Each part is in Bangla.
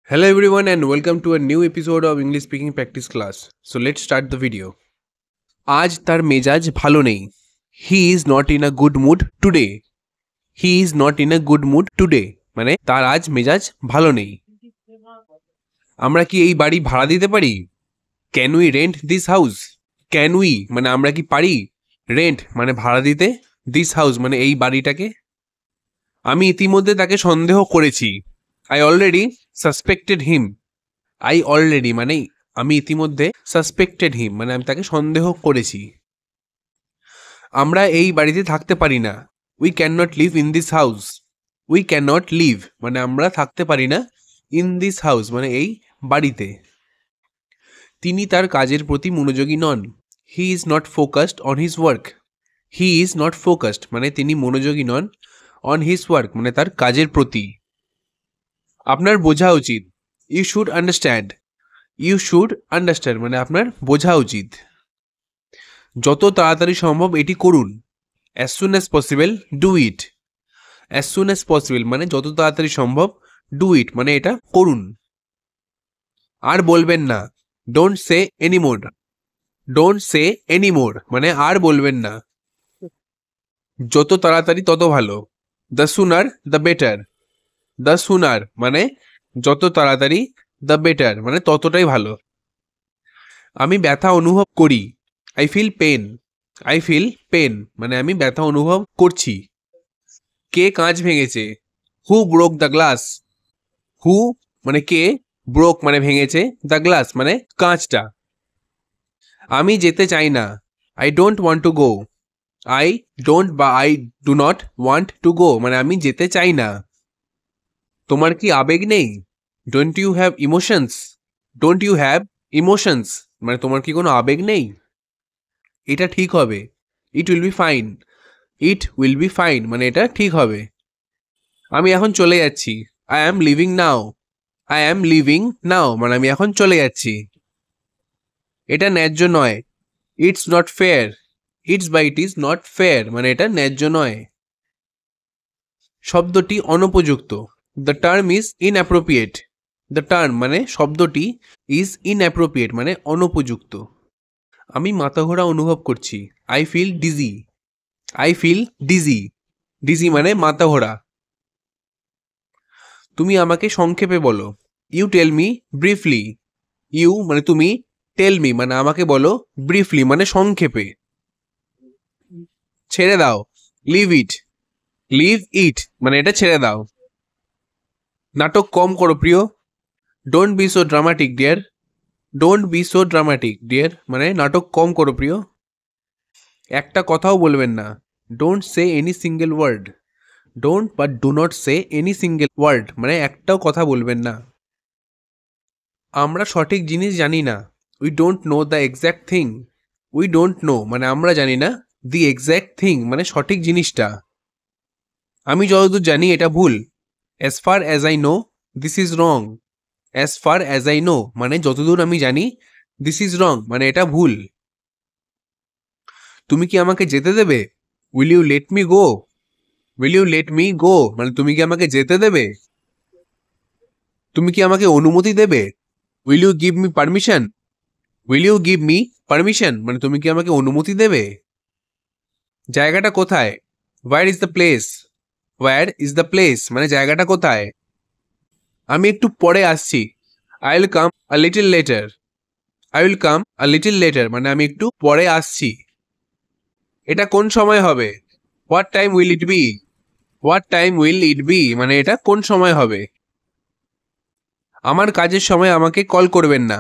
Hello everyone and welcome to a new episode of English speaking practice class. So let's start the video. আজ তার মেজাজ ভালো নেই. He is not in a good mood today. He is not in a good mood today. মানে তার আজ মেজাজ ভালো নেই. আমরা কি এই বাড়ি ভাড়া দিতে পারি? Can we rent this house? Can we মানে আমরা কি পারি? Rent মানে ভাড়া দিতে, this house মানে এই বাড়িটাকে. আমি ইতিমধ্যে তাকে সন্দেহ করেছি. I already suspected him. I already মানে আমি ইতিমধ্যে suspected him মানে আমি তাকে সন্দেহ করেছি. আমরা এই বাড়িতে থাকতে পারি না. We cannot live in this house. We cannot live মানে আমরা থাকতে পারি না in this house মানে এই বাড়িতে. তিনি তার কাজের প্রতি মনোযোগী নন. He is not focused on his work. He is not focused মানে তিনি মনোযোগী নন on his work মানে তার কাজের প্রতি. আপনার বোঝা উচিত. You should understand. You should understand মানে আপনার বোঝা উচিত. যত তাড়াতাড়ি সম্ভব এটি করুন. As soon as possible do it. As soon as possible মানে যত তাড়াতাড়ি সম্ভব do it মানে এটা করুন. আর বলবেন না. Don't say anymore. Don't say anymore মানে আর বলবেন না. যত তাড়াতাড়ি তত ভালো. The sooner the better. The sooner মানে যত তাড়াতাড়ি the better মানে ততটাই ভালো. আমি ব্যথা অনুভব করি. I feel pain. I feel pain মানে আমি ব্যথা অনুভব করছি. কে কাঁচ ভেঙেছে? Who broke the glass? Who মানে কে, broke মানে ভেঙেছে, the glass মানে কাঁচটা. আমি যেতে চাই না. I don't want to go. I don't বা I do not want to go মানে আমি যেতে চাই না. তোমার কি আবেগ নেই? Don't you have emotions? Don't you have emotions মানে তোমার কি কোনো আবেগ নেই? এটা ঠিক হবে. It will be fine. It will be fine মানে এটা ঠিক হবে. আমি এখন চলে যাচ্ছি. I am leaving now. I am leaving now মানে আমি এখন চলে যাচ্ছি. এটা ন্যায্য নয়. It's not fair. It's by it is not fair মানে এটা ন্যায্য নয়. শব্দটি অনুপযুক্ত. The term is inappropriate. The term মানে শব্দটি is inappropriate মানে অনুপযুক্ত. আমি মাথাঘোরা অনুভব করছি. I feel dizzy. I feel dizzy. Dizzy মানে মাথাঘোরা. তুমি আমাকে সংক্ষেপে বলো. You tell me briefly. You মানে তুমি, tell me মানে আমাকে বলো, briefly মানে সংক্ষেপে. ছেড়ে দাও. Leave it. Leave it মানে এটা ছেড়ে দাও. নাটক কম করো প্রিয়. Don't be so dramatic dear. Don't be so dramatic dear মানে নাটক কম করো প্রিয়. একটা কথাও বলবেন না. Don't say any single word. Don't but do not say any single word মানে একটাও কথা বলবেন না. আমরা সঠিক জিনিস জানি না. We don't know the exact thing. We don't know মানে আমরা জানি না. The exact thing মানে সঠিক জিনিসটা. আমি যতদূর জানি এটা ভুল. As far as I know this is wrong. As far as I know মানে যতদূর আমি জানি this is wrong মানে এটা ভুল. তুমি কি আমাকে যেতে দেবে? Will you let me go? Will you let me go মানে তুমি কি আমাকে যেতে দেবে? তুমি কি আমাকে অনুমতি দেবে? Will you give me permission? Will you give me permission মানে তুমি কি আমাকে অনুমতি দেবে? জায়গাটা কোথায়? Where is the place? Where is the place মানে জায়গাটা কোথায়? আমি একটু পরে আসছি. I will come a little later. I will come a little later মানে আমি একটু পরে আসছি. এটা কোন সময় হবে? What time will it be? What time will it be মানে এটা কোন সময় হবে? আমার কাজের সময় আমাকে কল করবেন না.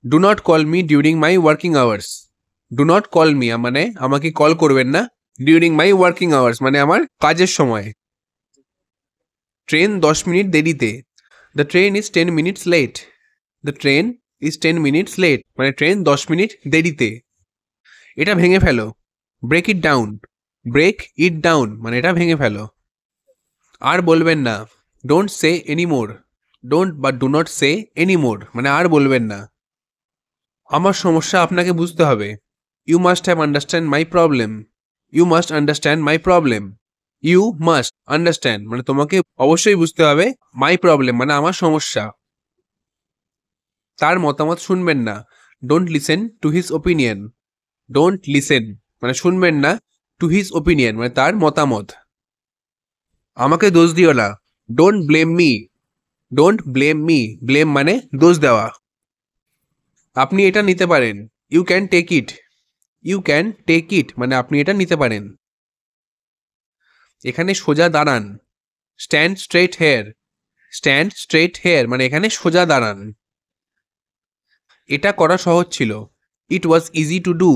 Do not call me during my working hours. Do not call me মানে আমাকে কল করবেন না. During my working hours মানে আমার কাজের সময়. ট্রেন 10 মিনিট দেরিতে. The train is 10 minutes late. The train is 10 minutes late মানে ট্রেন 10 মিনিট দেরিতে. এটা ভেঙে ফেলো. Break it down. Break it down মানে এটা ভেঙে ফেলো. আর বলবেন না. Don't say anymore. Don't but do not say anymore মানে আর বলবেন না. আমার সমস্যা আপনাকে বুঝতে হবে. You must have understand my problem. You must understand my problem. You must understand মানে তোমাকে অবশ্যই বুঝতে হবে my problem মানে আমার সমস্যা. তার মতামত শুনবেন না। Don't listen to his opinion. Don't listen মানে শুনবেন না, টু হিজ ওপিনিয়ন মানে তার মতামত। আমাকে দোষ দিও না। Don't blame me. Don't blame me, blame মানে দোষ দেওয়া। আপনি এটা নিতে পারেন। You can take it. You can take it মানে আপনি এটা নিতে পারেন। এখানে সোজা দাঁড়ান। Stand straight here. Stand straight here মানে এখানে সোজা দাঁড়ান। এটা করা সহজ ছিল। It was easy to do.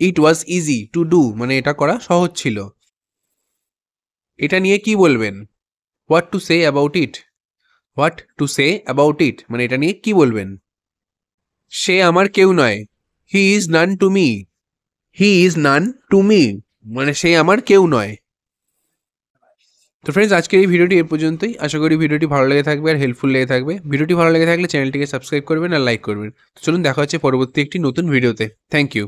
It was easy to do মানে এটা করা সহজ ছিল। এটা নিয়ে কি বলবেন? What to say about it. What to say about it মানে এটা নিয়ে কি বলবেন? সে আমার কেউ নয়। He is none to me. He is none to me মানে সে আমার কেউ নয়। তো ফ্রেন্ডস, আজকের এই ভিডিওটি এ পর্যন্তই। আশা করি ভিডিওটি ভালো লেগে থাকবে আর হেল্পফুল লেগে থাকবে। ভিডিওটি ভালো লেগে থাকলে চ্যানেলটিকে সাবস্ক্রাইব করবেন আর লাইক করবেন। তো চলুন দেখা হচ্ছে পরবর্তী একটি নতুন ভিডিওতে। Thank you.